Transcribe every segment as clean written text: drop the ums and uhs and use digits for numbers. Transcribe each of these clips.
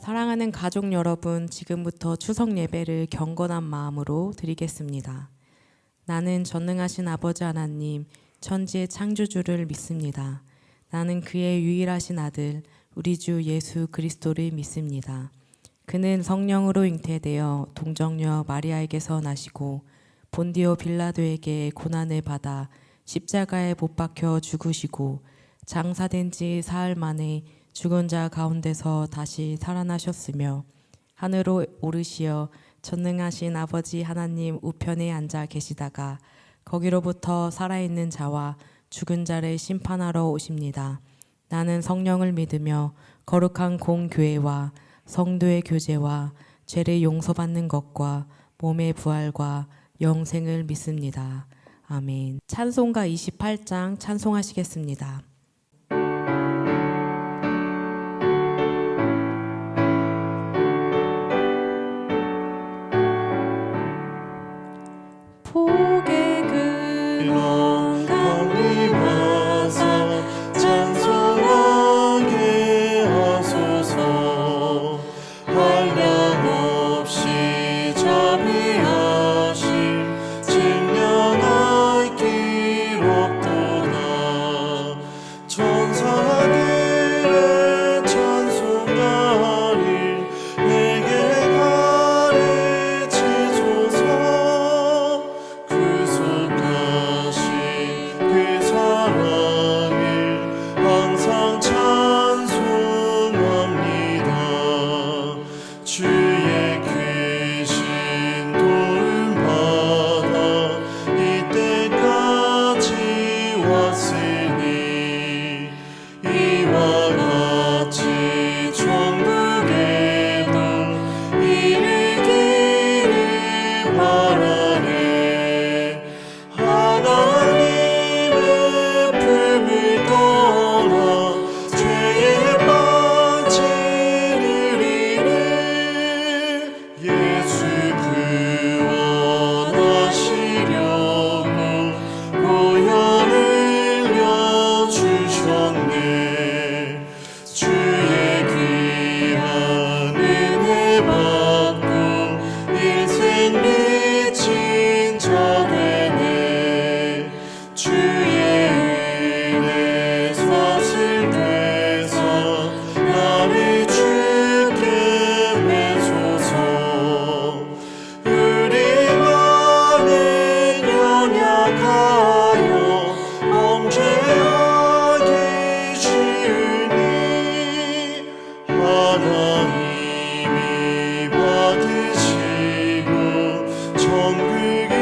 사랑하는 가족 여러분, 지금부터 추석 예배를 경건한 마음으로 드리겠습니다. 나는 전능하신 아버지 하나님, 천지의 창조주를 믿습니다. 나는 그의 유일하신 아들, 우리 주 예수 그리스도를 믿습니다. 그는 성령으로 잉태되어 동정녀 마리아에게서 나시고 본디오 빌라도에게 고난을 받아 십자가에 못 박혀 죽으시고 장사된 지 사흘 만에 죽은 자 가운데서 다시 살아나셨으며 하늘로 오르시어 전능하신 아버지 하나님 우편에 앉아 계시다가 거기로부터 살아있는 자와 죽은 자를 심판하러 오십니다. 나는 성령을 믿으며 거룩한 공교회와 성도의 교제와 죄를 용서받는 것과 몸의 부활과 영생을 믿습니다. 아멘. 찬송가 28장 찬송하시겠습니다. 복의 근원 강림하사 찬송하게 하소서. 한량없이 자비하심 증명할 길 없도다. 천사들의 찬송가를 내게 가르치소서. 그 사랑을 항상 찬송합니다. 주의 크신 도움 받아 이때까지 왔으니 이와 같이 천국에도 이르기를 바라네. 하나님의 품을 떠나 죄에 빠지리니 예수 구원하시려고 보혈 흘려주셨네. 주의 귀한 은혜 받고 일생 미친 자 되네. 주의 은혜 사슬돼서 나를 주께 매소서. 우리만은 연약하여 범죄하기 쉬우니 하나님이 받으시고 천국에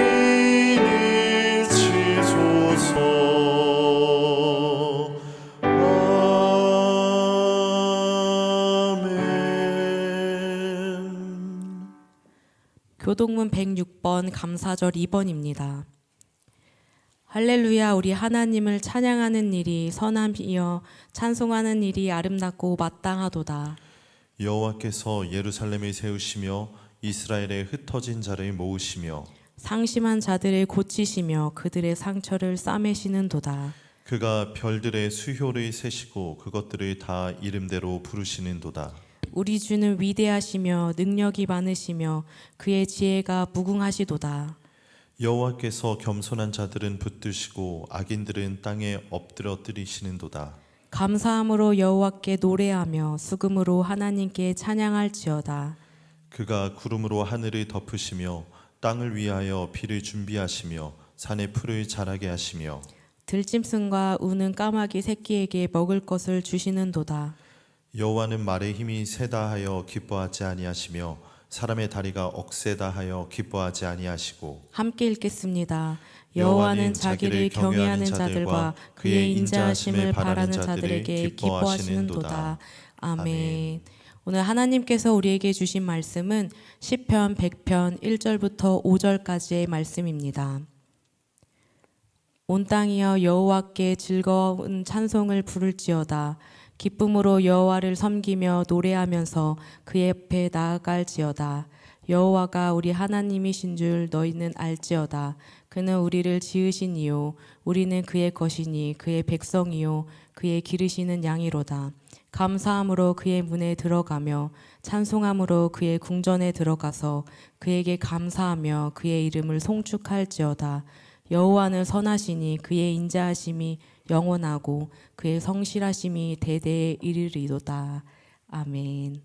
치소서. 아멘. 교동문 106번 감사절 2번입니다. 할렐루야. 우리 하나님을 찬양하는 일이 선함이여 찬송하는 일이 아름답고 마땅하도다. 여호와께서 예루살렘을 세우시며 이스라엘의 흩어진 자를 모으시며 상심한 자들을 고치시며 그들의 상처를 싸매시는도다. 그가 별들의 수효를 세시고 그것들을 다 이름대로 부르시는도다. 우리 주는 위대하시며 능력이 많으시며 그의 지혜가 무궁하시도다. 여호와께서 겸손한 자들은 붙드시고 악인들은 땅에 엎드러뜨리시는도다. 감사함으로 여호와께 노래하며 수금으로 하나님께 찬양할지어다. 그가 구름으로 하늘을 덮으시며 땅을 위하여 비를 준비하시며 산에 풀을 자라게 하시며 들짐승과 우는 까마귀 새끼에게 먹을 것을 주시는도다. 여호와는 말의 힘이 세다 하여 기뻐하지 아니하시며 사람의 다리가 억세다 하여 기뻐하지 아니하시고 함께 읽겠습니다. 여호와는 자기를 경외하는 자들과 그의 인자하심을 바라는 자들에게 기뻐하시는도다. 아멘. 오늘 하나님께서 우리에게 주신 말씀은 시편 100편 1절부터 5절까지의 말씀입니다. 온 땅이여 여호와께 즐거운 찬송을 부를지어다. 기쁨으로 여호와를 섬기며 노래하면서 그의 앞에 나아갈지어다. 여호와가 우리 하나님이신 줄 너희는 알지어다. 그는 우리를 지으신 이요 우리는 그의 것이니 그의 백성이요 그의 기르시는 양이로다. 감사함으로 그의 문에 들어가며 찬송함으로 그의 궁전에 들어가서 그에게 감사하며 그의 이름을 송축할지어다. 여호와는 선하시니 그의 인자하심이 영원하고 그의 성실하심이 대대에 이르리도다. 아멘.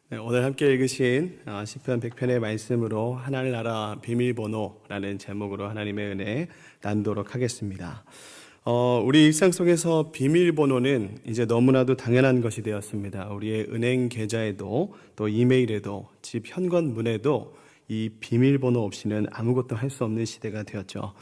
네, 오늘 함께 읽으신 시편 100편의 말씀으로 하나님 나라 비밀번호라는 제목으로 하나님의 은혜 나누도록 하겠습니다. 우리 일상 속에서 비밀번호는 이제 너무나도 당연한 것이 되었습니다. 우리의 은행 계좌에도 또 이메일에도 집 현관문에도 이 비밀번호 없이는 아무것도 할 수 없는 시대가 되었죠.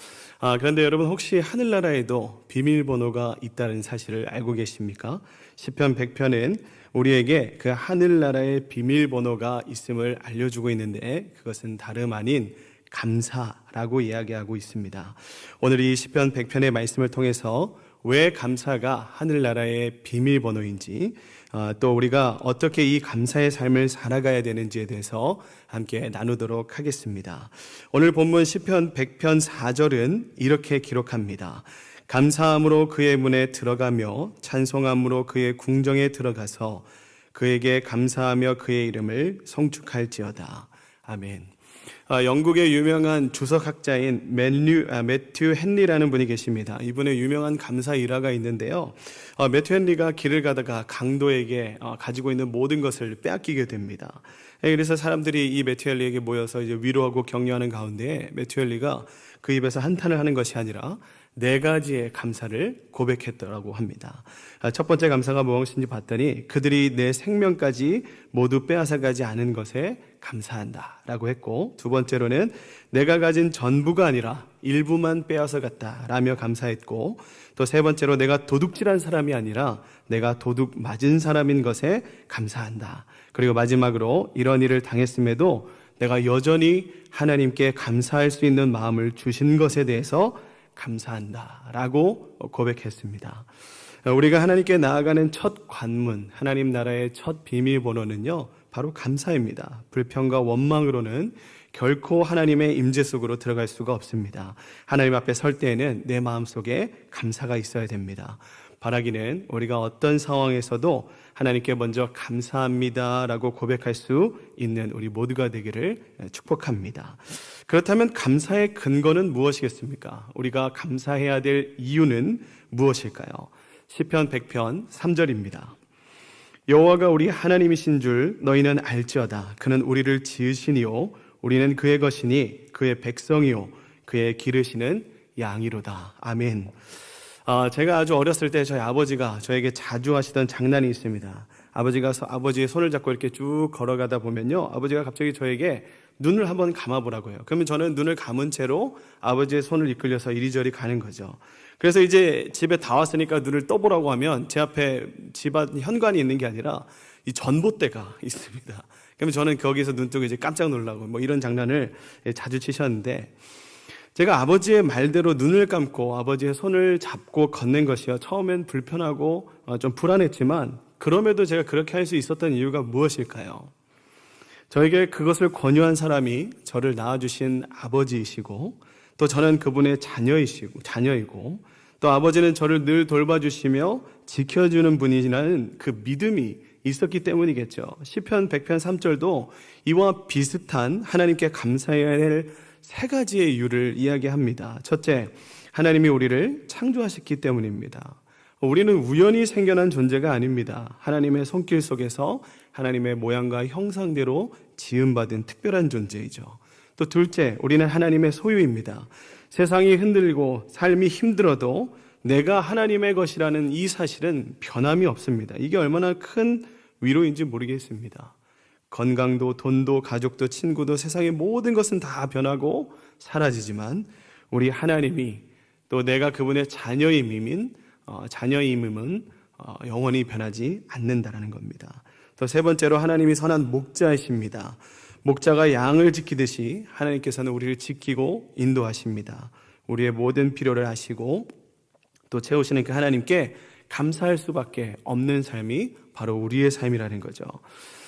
그런데 여러분 혹시 하늘나라에도 비밀번호가 있다는 사실을 알고 계십니까? 시편 100편은 우리에게 그 하늘나라의 비밀번호가 있음을 알려주고 있는데 그것은 다름 아닌 감사라고 이야기하고 있습니다. 오늘 이 시편 100편의 말씀을 통해서 왜 감사가 하늘나라의 비밀번호인지 또 우리가 어떻게 이 감사의 삶을 살아가야 되는지에 대해서 함께 나누도록 하겠습니다. 오늘 본문 시편 100편 4절은 이렇게 기록합니다. 감사함으로 그의 문에 들어가며 찬송함으로 그의 궁정에 들어가서 그에게 감사하며 그의 이름을 송축할지어다. 아멘. 영국의 유명한 주석학자인 매튜 헨리라는 분이 계십니다. 이분의 유명한 감사 일화가 있는데요. 매튜 헨리가 길을 가다가 강도에게 가지고 있는 모든 것을 빼앗기게 됩니다. 그래서 사람들이 이 매튜 헨리에게 모여서 이제 위로하고 격려하는 가운데 매튜 헨리가 그 입에서 한탄을 하는 것이 아니라 4가지의 감사를 고백했더라고 합니다. 첫 번째 감사가 무엇인지 봤더니 그들이 내 생명까지 모두 빼앗아가지 않은 것에 감사한다 라고 했고, 두 번째로는 내가 가진 전부가 아니라 일부만 빼앗아 갔다 라며 감사했고, 또 세 번째로 내가 도둑질한 사람이 아니라 내가 도둑 맞은 사람인 것에 감사한다. 그리고 마지막으로 이런 일을 당했음에도 내가 여전히 하나님께 감사할 수 있는 마음을 주신 것에 대해서 감사한다 라고 고백했습니다. 우리가 하나님께 나아가는 첫 관문, 하나님 나라의 첫 비밀번호는요, 바로 감사입니다. 불평과 원망으로는 결코 하나님의 임재 속으로 들어갈 수가 없습니다. 하나님 앞에 설 때에는 내 마음속에 감사가 있어야 됩니다. 바라기는 우리가 어떤 상황에서도 하나님께 먼저 감사합니다 라고 고백할 수 있는 우리 모두가 되기를 축복합니다. 그렇다면 감사의 근거는 무엇이겠습니까? 우리가 감사해야 될 이유는 무엇일까요? 시편 100편 3절입니다. 여호와가 우리 하나님이신 줄 너희는 알지어다. 그는 우리를 지으시니요 우리는 그의 것이니 그의 백성이요 그의 기르시는 양이로다. 아멘. 제가 아주 어렸을 때 저희 아버지가 저에게 자주 하시던 장난이 있습니다. 아버지가 아버지의 손을 잡고 이렇게 쭉 걸어가다 보면요, 아버지가 갑자기 저에게 눈을 한번 감아보라고요. 그러면 저는 눈을 감은 채로 아버지의 손을 이끌려서 이리저리 가는 거죠. 그래서 이제 집에 다 왔으니까 눈을 떠보라고 하면 제 앞에 집안 현관이 있는 게 아니라 이 전봇대가 있습니다. 그러면 저는 거기서 눈 뜨고 이제 깜짝 놀라고 뭐 이런 장난을 자주 치셨는데, 제가 아버지의 말대로 눈을 감고 아버지의 손을 잡고 걷는 것이요, 처음엔 불편하고 좀 불안했지만 그럼에도 제가 그렇게 할 수 있었던 이유가 무엇일까요? 저에게 그것을 권유한 사람이 저를 낳아주신 아버지이시고, 또 저는 그분의 자녀이고, 또 아버지는 저를 늘 돌봐주시며 지켜주는 분이라는 그 믿음이 있었기 때문이겠죠. 시편 100편 3절도 이와 비슷한 하나님께 감사해야 할 3가지의 이유를 이야기합니다. 첫째, 하나님이 우리를 창조하셨기 때문입니다. 우리는 우연히 생겨난 존재가 아닙니다. 하나님의 손길 속에서 하나님의 모양과 형상대로 지음받은 특별한 존재이죠. 또 둘째, 우리는 하나님의 소유입니다. 세상이 흔들리고 삶이 힘들어도 내가 하나님의 것이라는 이 사실은 변함이 없습니다. 이게 얼마나 큰 위로인지 모르겠습니다. 건강도 돈도 가족도 친구도 세상의 모든 것은 다 변하고 사라지지만 우리 하나님이 또 내가 그분의 자녀임은 영원히 변하지 않는다라는 겁니다. 또 세 번째로 하나님이 선한 목자이십니다. 목자가 양을 지키듯이 하나님께서는 우리를 지키고 인도하십니다. 우리의 모든 필요를 아시고 또 채우시는 그 하나님께 감사할 수밖에 없는 삶이 바로 우리의 삶이라는 거죠.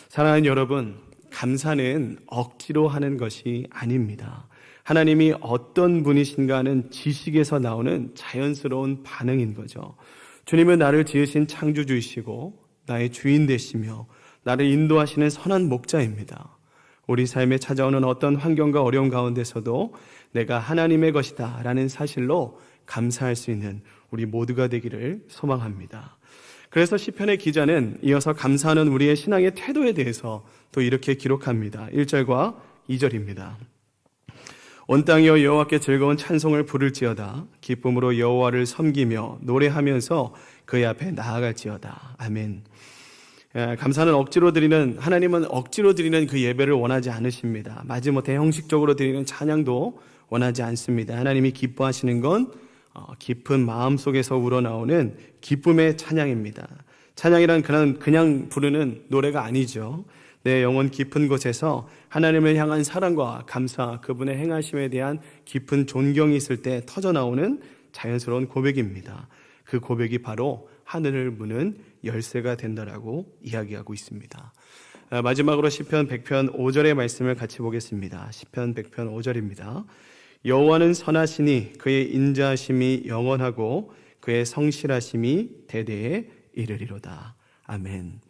사랑하는 여러분, 감사는 억지로 하는 것이 아닙니다. 하나님이 어떤 분이신가 하는 지식에서 나오는 자연스러운 반응인 거죠. 주님은 나를 지으신 창조주이시고 나의 주인 되시며 나를 인도하시는 선한 목자입니다. 우리 삶에 찾아오는 어떤 환경과 어려움 가운데서도 내가 하나님의 것이다 라는 사실로 감사할 수 있는 우리 모두가 되기를 소망합니다. 그래서 시편의 기자는 이어서 감사하는 우리의 신앙의 태도에 대해서 또 이렇게 기록합니다. 1절과 2절입니다. 온 땅이여 여호와께 즐거운 찬송을 부를지어다. 기쁨으로 여호와를 섬기며 노래하면서 그의 앞에 나아갈지어다. 아멘. 감사는 하나님은 억지로 드리는 그 예배를 원하지 않으십니다. 마지못해 형식적으로 드리는 찬양도 원하지 않습니다. 하나님이 기뻐하시는 건 깊은 마음 속에서 우러나오는 기쁨의 찬양입니다. 찬양이란 그냥 부르는 노래가 아니죠. 내 영혼 깊은 곳에서 하나님을 향한 사랑과 감사, 그분의 행하심에 대한 깊은 존경이 있을 때 터져나오는 자연스러운 고백입니다. 그 고백이 바로 하늘을 무는 열쇠가 된다라고 이야기하고 있습니다. 마지막으로 시편 100편 5절의 말씀을 같이 보겠습니다. 시편 100편 5절입니다. 여호와는 선하시니 그의 인자하심이 영원하고 그의 성실하심이 대대에 이르리로다. 아멘.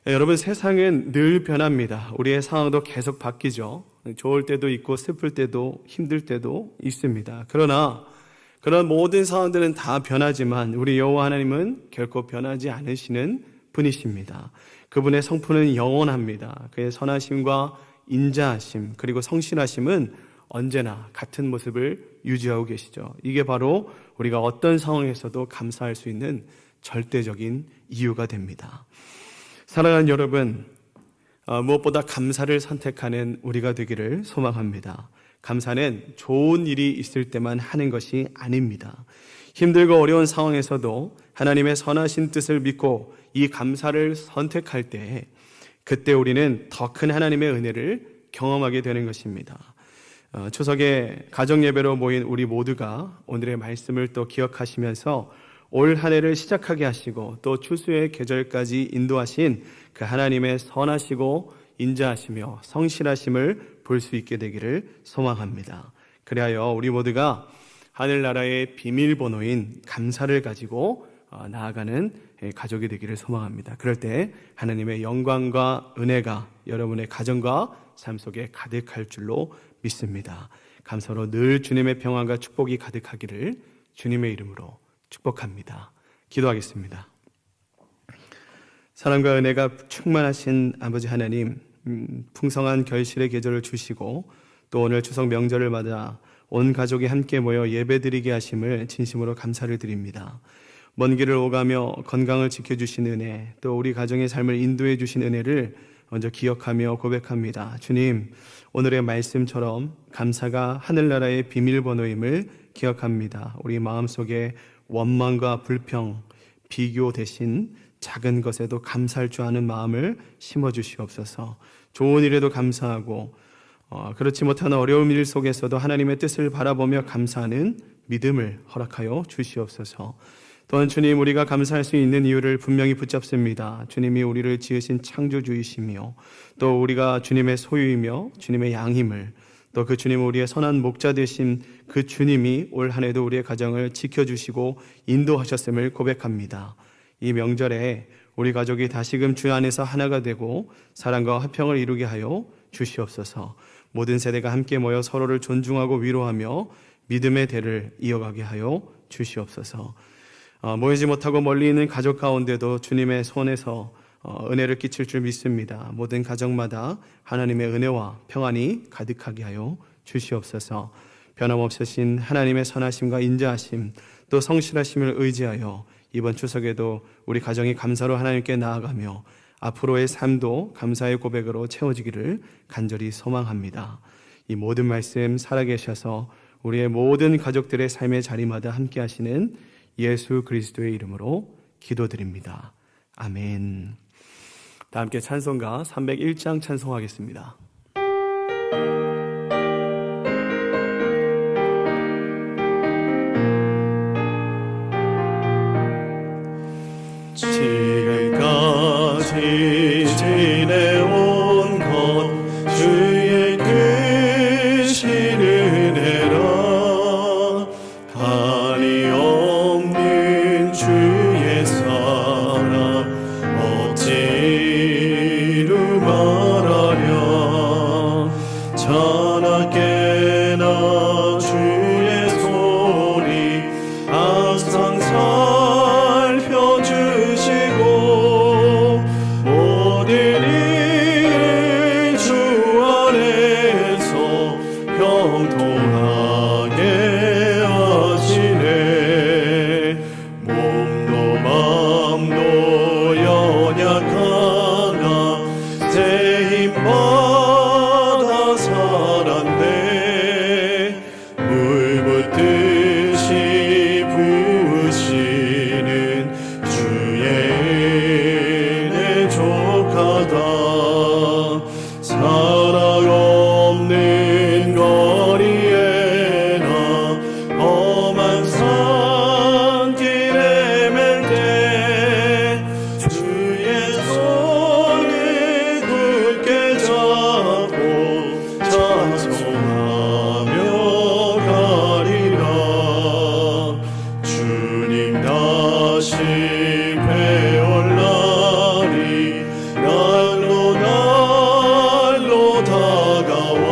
여러분, 세상은 늘 변합니다. 우리의 상황도 계속 바뀌죠. 좋을 때도 있고 슬플 때도 힘들 때도 있습니다. 그러나 그런 모든 상황들은 다 변하지만 우리 여호와 하나님은 결코 변하지 않으시는 분이십니다. 그분의 성품은 영원합니다. 그의 선하심과 인자하심 그리고 성실하심은 언제나 같은 모습을 유지하고 계시죠. 이게 바로 우리가 어떤 상황에서도 감사할 수 있는 절대적인 이유가 됩니다. 사랑하는 여러분, 무엇보다 감사를 선택하는 우리가 되기를 소망합니다. 감사는 좋은 일이 있을 때만 하는 것이 아닙니다. 힘들고 어려운 상황에서도 하나님의 선하신 뜻을 믿고 이 감사를 선택할 때 그때 우리는 더 큰 하나님의 은혜를 경험하게 되는 것입니다. 추석에 가정예배로 모인 우리 모두가 오늘의 말씀을 또 기억하시면서 올 한 해를 시작하게 하시고 또 추수의 계절까지 인도하신 그 하나님의 선하시고 인자하시며 성실하심을 볼 수 있게 되기를 소망합니다. 그리하여 우리 모두가 하늘나라의 비밀번호인 감사를 가지고 나아가는 가족이 되기를 소망합니다. 그럴 때 하나님의 영광과 은혜가 여러분의 가정과 삶 속에 가득할 줄로 믿습니다. 감사로 늘 주님의 평안과 축복이 가득하기를 주님의 이름으로 축복합니다. 기도하겠습니다. 사랑과 은혜가 충만하신 아버지 하나님, 풍성한 결실의 계절을 주시고 또 오늘 추석 명절을 맞아 온 가족이 함께 모여 예배드리게 하심을 진심으로 감사를 드립니다. 먼 길을 오가며 건강을 지켜주신 은혜, 또 우리 가정의 삶을 인도해 주신 은혜를 먼저 기억하며 고백합니다. 주님, 오늘의 말씀처럼 감사가 하늘나라의 비밀번호임을 기억합니다. 우리 마음속에 원망과 불평, 비교 대신 작은 것에도 감사할 줄 아는 마음을 심어주시옵소서. 좋은 일에도 감사하고 그렇지 못한 어려운 일 속에서도 하나님의 뜻을 바라보며 감사하는 믿음을 허락하여 주시옵소서. 또한 주님, 우리가 감사할 수 있는 이유를 분명히 붙잡습니다. 주님이 우리를 지으신 창조주이시며 또 우리가 주님의 소유이며 주님의 양힘을, 또 그 주님, 우리의 선한 목자 되신 그 주님이 올 한 해도 우리의 가정을 지켜주시고 인도하셨음을 고백합니다. 이 명절에 우리 가족이 다시금 주 안에서 하나가 되고 사랑과 화평을 이루게 하여 주시옵소서. 모든 세대가 함께 모여 서로를 존중하고 위로하며 믿음의 대를 이어가게 하여 주시옵소서. 모이지 못하고 멀리 있는 가족 가운데도 주님의 손에서 은혜를 끼칠 줄 믿습니다. 모든 가정마다 하나님의 은혜와 평안이 가득하게 하여 주시옵소서. 변함없으신 하나님의 선하심과 인자하심 또 성실하심을 의지하여 이번 추석에도 우리 가정이 감사로 하나님께 나아가며 앞으로의 삶도 감사의 고백으로 채워지기를 간절히 소망합니다. 이 모든 말씀 살아계셔서 우리의 모든 가족들의 삶의 자리마다 함께 하시는 예수 그리스도의 이름으로 기도드립니다. 아멘. 다 함께 찬송가 301장 찬송하겠습니다. 지금까지 지내온 것 주의 크신 은혜라. 한이 없는 주의 사랑 어찌로 말하랴. 자나깨나 주의 손이 항상 살펴주시고 모든 일을 주 안에서 형통하게 하시네. 몸도 마음도 연약하나 새 힘받아 살았네. 물 붓듯이 부으시는 주의 은혜 족하다. 사랑 없는 거리에나 험한 산길에 맬 때 주의 손을 굳게 잡고 찬송하며 가리라. 주님 다시 배울 날이 날로 다가와.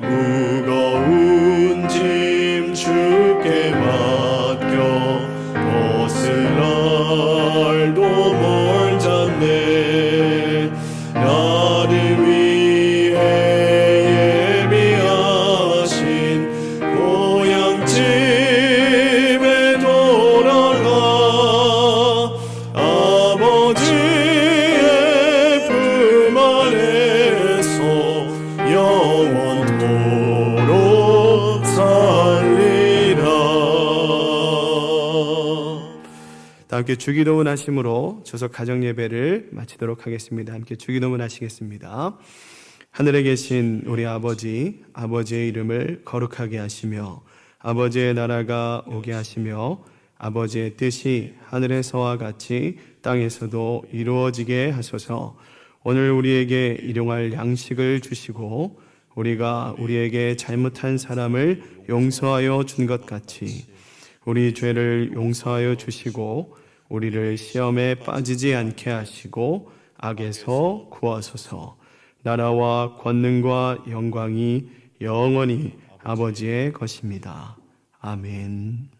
무거운 짐 주께 맡겨 벗을 날도 멀잖네. 나를 위해 예비하신 고향집에 돌아가 아버지의 품 안에서 영원토록 살리라. 다 함께 주기도문 하심으로 추석 가정 예배를 마치도록 하겠습니다. 함께 주기도문 하시겠습니다. 하늘에 계신 우리 아버지, 아버지의 이름을 거룩하게 하시며 아버지의 나라가 오게 하시며 아버지의 뜻이 하늘에서와 같이 땅에서도 이루어지게 하소서. 오늘 우리에게 일용할 양식을 주시고 우리가 우리에게 잘못한 사람을 용서하여 준 것 같이 우리 죄를 용서하여 주시고 우리를 시험에 빠지지 않게 하시고 악에서 구하소서. 나라와 권능과 영광이 영원히 아버지의 것입니다. 아멘.